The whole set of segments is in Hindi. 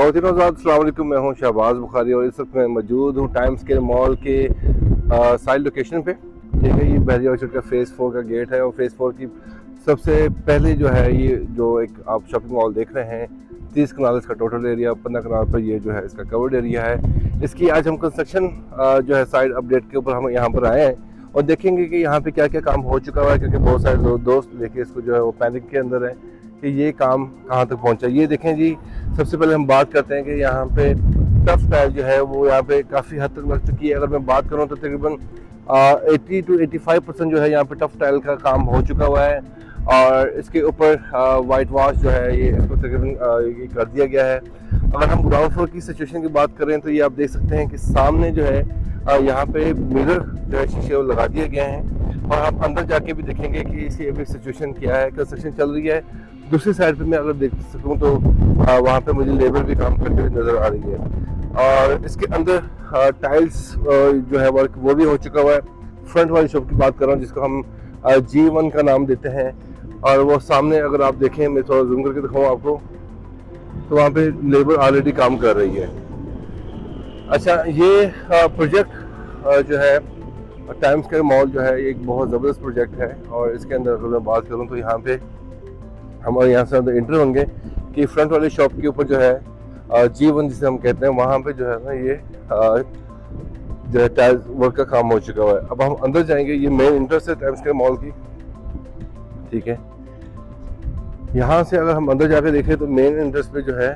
ख़वातीन और हज़रात, अस्सलाम वालेकुम। मैं हूं शहबाज बुखारी और इस वक्त मैं मौजूद हूं टाइम स्क्वायर मॉल के साइड लोकेशन पे। ठीक है, ये बहरिया ऑर्चर्ड का फ़ेज़ 4 का गेट है और फ़ेज़ 4 की सबसे पहले जो है ये जो एक आप शॉपिंग मॉल देख रहे हैं, 30 कनाल इसका टोटल एरिया, 15 कनाल पर ये जो है इसका कवर्ड एरिया है। इसकी आज हम कंस्ट्रक्शन जो है साइड अपडेट के ऊपर हम यहाँ पर आए हैं और देखेंगे कि यहाँ पे क्या क्या काम हो चुका हुआ है, क्योंकि बहुत सारे दोस्त देखिए इसको जो है वो पैनिक के अंदर है कि ये काम कहाँ तक पहुँचा। ये देखें जी, सबसे पहले हम बात करते हैं कि यहाँ पे टफ टाइल जो है वो यहाँ पे काफ़ी हद तक लग चुकी है। अगर मैं बात करूँ तो तकरीबन 80 to 85% जो है यहाँ पे टफ टाइल का काम हो चुका हुआ है और इसके ऊपर वाइट वॉश जो है ये इसको तकरीबन ये कर दिया गया है। अगर हम ग्राउंड फ्लोर की सिचुएशन की बात करें तो ये आप देख सकते हैं कि सामने जो है यहाँ पे मिरर जो है शीशे वो लगा दिए गए हैं और आप अंदर जाके भी देखेंगे कि इसकी अभी सिचुएशन क्या है, कंस्ट्रक्शन चल रही है। दूसरी साइड पे मैं अगर देख सकूँ तो वहाँ पे मुझे लेबर भी काम करते हुए नज़र आ रही है और इसके अंदर टाइल्स जो है वर्क वो भी हो चुका हुआ है। फ्रंट वाली शॉप की बात कर रहा हूँ जिसको हम G1 का नाम देते हैं और वो सामने अगर आप देखें, मैं थोड़ा जूम करके दिखाऊँ आपको, तो वहाँ पे लेबर ऑलरेडी काम कर रही है। अच्छा, ये प्रोजेक्ट जो है टाइम स्क्वायर मॉल जो है ये एक बहुत ज़बरदस्त प्रोजेक्ट है और इसके अंदर अगर मैं बात करूँ तो यहाँ पे हम यहाँ से अंदर इंटर होंगे कि फ्रंट वाली शॉप के ऊपर जो है G1 जिसे हम कहते हैं, वहाँ पे जो है ना ये जो है टाइल्स वर्क का काम हो चुका हुआ है। अब हम अंदर जाएंगे, ये मेन इंट्रेंस है टाइम स्क्वायर मॉल की। ठीक है, यहाँ से अगर हम अंदर जाके देखें तो मेन इंट्रेंस पे जो है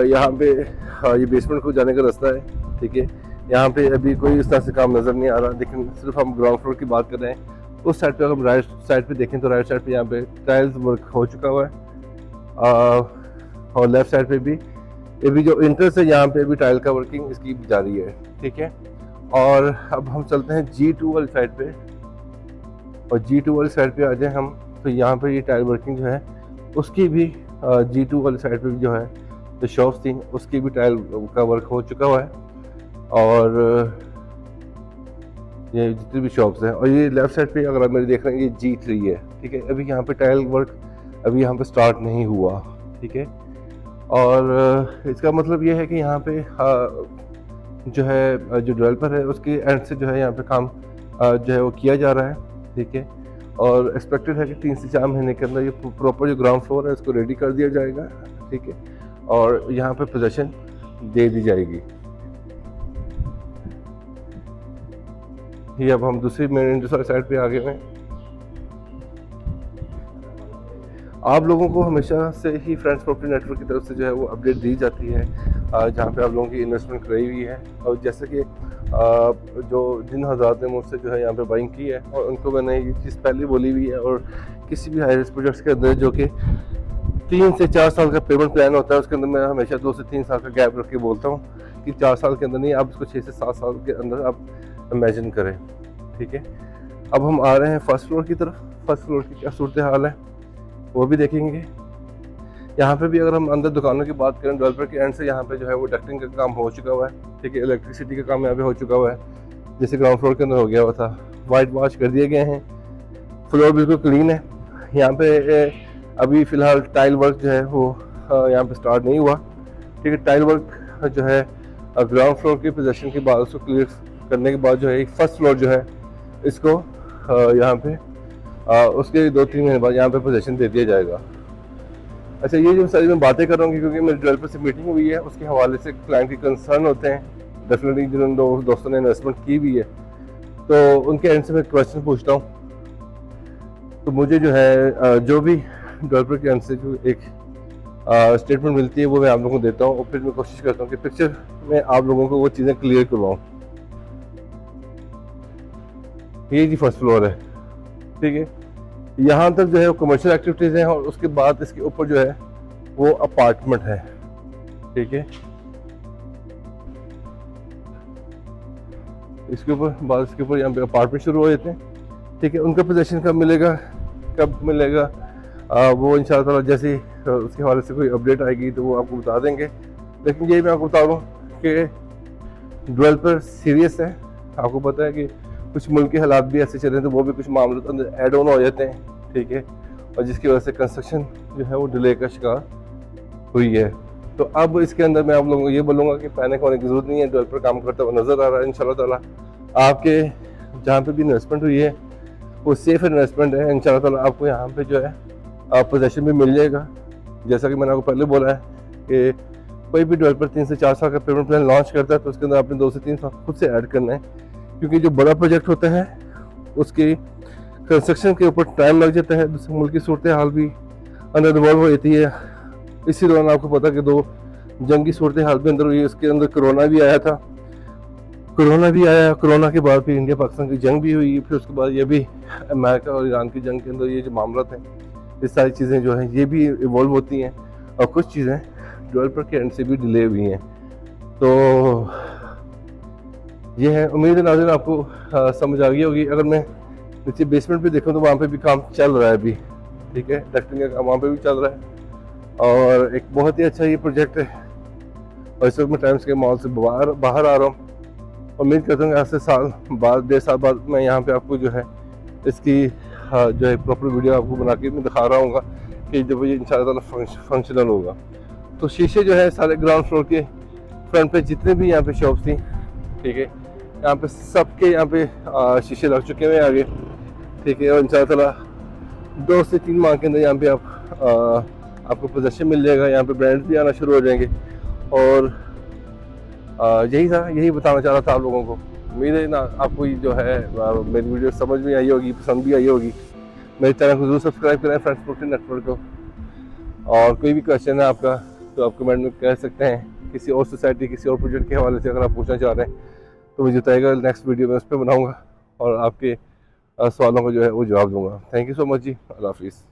यहाँ पे ये बेसमेंट को जाने का रास्ता है। ठीक है, यहाँ पे अभी कोई इस तरह से काम नज़र नहीं आ रहा, लेकिन सिर्फ हम ग्राउंड फ्लोर की बात कर रहे हैं। उस साइड पे अगर हम राइट साइड पे देखें तो राइट साइड पे यहाँ पे टाइल्स वर्क हो चुका हुआ है और लेफ्ट साइड पे भी ये भी जो इंट्रेंस है यहाँ पे भी टाइल का वर्किंग इसकी जारी है। ठीक है, और अब हम चलते हैं G2 वाली साइड पे और G2 वाली साइड पे आ जाए हम तो यहाँ पे ये टाइल वर्किंग जो है उसकी भी G2 वाली साइड पे भी जो है जो शॉप्स थी उसकी भी टाइल का वर्क हो चुका हुआ है और ये जितनी भी शॉप्स हैं। और ये लेफ्ट साइड पे अगर आप मेरे देख रहे हैं ये G3 है। ठीक है, अभी यहाँ पे टाइल वर्क अभी यहाँ पे स्टार्ट नहीं हुआ। ठीक है, और इसका मतलब ये है कि यहाँ पे जो है जो डेवलपर है उसके एंड से जो है यहाँ पे काम जो है वो किया जा रहा है। ठीक है, और एक्सपेक्टेड है कि 3 से 4 महीने के अंदर ये प्रॉपर जो ग्राउंड फ्लोर है इसको रेडी कर दिया जाएगा। ठीक है, और यहाँ पे पोजीशन दे दी जाएगी। ये अब हम दूसरी मेन इंडस्ट्रियल साइड पे आ गए हैं। आप लोगों को हमेशा से ही फ्रेंड्स प्रॉपर्टी नेटवर्क की तरफ से जो है वो अपडेट दी जाती है जहाँ पे आप लोगों की इन्वेस्टमेंट कराई हुई है और जैसे कि जो जिन हज़रात ने मुझसे जो है यहाँ पे बाइंग की है और उनको मैंने ये चीज़ पहले बोली हुई है और किसी भी हाई रिस्क प्रोजेक्ट्स के अंदर जो कि 3 से 4 साल का पेमेंट प्लान होता है उसके अंदर मैं हमेशा 2 से 3 साल का गैप रख के बोलता हूँ कि 4 साल के अंदर नहीं, आप इसको 6 से 7 साल के अंदर आप इमेजिन करें। ठीक है, अब हम आ रहे हैं फर्स्ट फ्लोर की तरफ। फर्स्ट फ्लोर की क्या सूरत हाल है वो भी देखेंगे। यहाँ पे भी अगर हम अंदर दुकानों की बात करें, डेवलपर के एंड से यहाँ पे जो है वो डक्टिंग का काम हो चुका हुआ है। ठीक है, इलेक्ट्रिसिटी का काम यहाँ पे हो चुका हुआ है जैसे ग्राउंड फ्लोर के अंदर हो गया हुआ था। वाइट वॉश कर दिए गए हैं, फ्लोर बिल्कुल क्लीन है। यहाँ पे अभी फ़िलहाल टाइल वर्क जो है वो यहाँ पे स्टार्ट नहीं हुआ। ठीक है, टाइल वर्क जो है ग्राउंड फ्लोर की पोजीशन के बाद उसको क्लियर करने के बाद जो है फर्स्ट फ्लोर जो है इसको यहाँ पे उसके 2-3 महीने बाद यहाँ पे पोजीशन दे दिया जाएगा। अच्छा, ये जो सारी मैं बातें कर रहा हूँ क्योंकि मेरे डेवलपर से मीटिंग हुई है, उसके हवाले से क्लाइंट के कंसर्न होते हैं डेफिनेटली, जिन दोस्तों ने इन्वेस्टमेंट की हुई है तो उनके एंड से मैं क्वेश्चन पूछता हूँ। तो मुझे जो है जो भी डेवलपर के एंड से जो एक स्टेटमेंट मिलती है वो मैं आप लोगों को देता हूँ और फिर मैं कोशिश करता हूँ कि पिक्चर में आप लोगों को वो चीज़ें क्लियर करवाऊँ। ये जी फर्स्ट फ्लोर है। ठीक है, यहाँ तक जो है कमर्शियल एक्टिविटीज़ हैं और उसके बाद इसके ऊपर जो है वो अपार्टमेंट है। ठीक है, इसके ऊपर यहाँ पे अपार्टमेंट शुरू हो जाते हैं। ठीक है, उनका पोजीशन कब मिलेगा वो इंशाल्लाह जैसे उसके हवाले से कोई अपडेट आएगी तो वो आपको बता देंगे। लेकिन ये मैं आपको बता दूँ कि डेवलपर सीरियस है। आपको पता है कि कुछ मुल्क के हालात भी ऐसे चल रहे हैं तो वो भी कुछ मामलों के अंदर ऐड ऑन हो जाते हैं। ठीक है, और जिसकी वजह से कंस्ट्रक्शन जो है वो डिले का शिकार हुई है। तो अब इसके अंदर मैं आप लोगों को ये बोलूँगा कि पैनिक होने की ज़रूरत नहीं है। डेवलपर काम करता हुआ नज़र आ रहा है इंशाल्लाह ताला। आपके जहाँ पे भी इन्वेस्टमेंट हुई है वो सेफ इन्वेस्टमेंट है इंशाल्लाह ताला। आपको यहाँ पे जो है पोजेशन भी मिल जाएगा। जैसा कि मैंने आपको पहले बोला है कि कोई भी डेवलपर 3 से 4 साल का पेमेंट प्लान लॉन्च करता है तो उसके अंदर आपने 2 से 3 साल खुद से ऐड करना है, क्योंकि जो बड़ा प्रोजेक्ट होता है उसकी कंस्ट्रक्शन के ऊपर टाइम लग जाता है। दूसरे मुल्क की सूरत हाल भी अंदर इन्वॉल्व हो जाती है। इसी दौरान आपको पता कि 2 जंगी सूरत हाल भी अंदर हुई, उसके अंदर कोरोना भी आया था। कोरोना के बाद फिर इंडिया पाकिस्तान की जंग भी हुई, फिर उसके बाद ये भी अमेरिका और ईरान की जंग के अंदर ये जो मामला थे, ये सारी चीज़ें जो हैं ये भी इवॉल्व होती हैं और कुछ चीज़ें डेवलपर के एंड से भी डिले हुई हैं। तो ये है, उम्मीद है नाज़रीन आपको समझ आ गई होगी। अगर मैं नीचे बेसमेंट पे देखूँ तो वहाँ पे भी काम चल रहा है अभी, ठीक है, डक्टिंग का काम वहाँ पे भी चल रहा है और एक बहुत ही अच्छा ये प्रोजेक्ट है। और इस वक्त मैं टाइम्स के मॉल से बाहर आ रहा हूँ। उम्मीद करता हूँ आज से साल बाद 1.5 साल बाद मैं यहाँ पे आपको जो है इसकी जो है प्रॉपर वीडियो आपको बना के मैं दिखा रहा हूँ कि जब ये इंशाल्लाह ताला फंक्शनल होगा। तो शीशे जो है सारे ग्राउंड फ्लोर के फ्रंट पे जितने भी यहाँ पे शॉप्स थी, ठीक है, यहाँ पे सबके यहाँ पे शीशे लग चुके हैं आगे, ठीक है। और इंशाल्लाह ताला 2 से 3 माह के अंदर यहाँ पे आपको पोजेशन मिल जाएगा, यहाँ पे ब्रांड्स भी आना शुरू हो जाएंगे। और यही बताना चाह रहा था आप लोगों को। उम्मीद है ना आपको ये जो है मेरी वीडियो समझ में आई होगी, पसंद भी आई होगी। मेरे चैनल को जरूर सब्सक्राइब करें, फ्रेंड्स प्रॉपर्टी नेटवर्क को। और कोई भी क्वेश्चन है आपका तो आप कमेंट में कह सकते हैं। किसी और सोसाइटी, किसी और प्रोजेक्ट के हवाले से अगर आप पूछना चाह रहे हैं तो मुझे बताइएगा, नेक्स्ट वीडियो में उस पर बनाऊँगा और आपके सवालों को जो है वो जवाब दूँगा। थैंक यू सो मच जी, अल्लाह हाफिज़।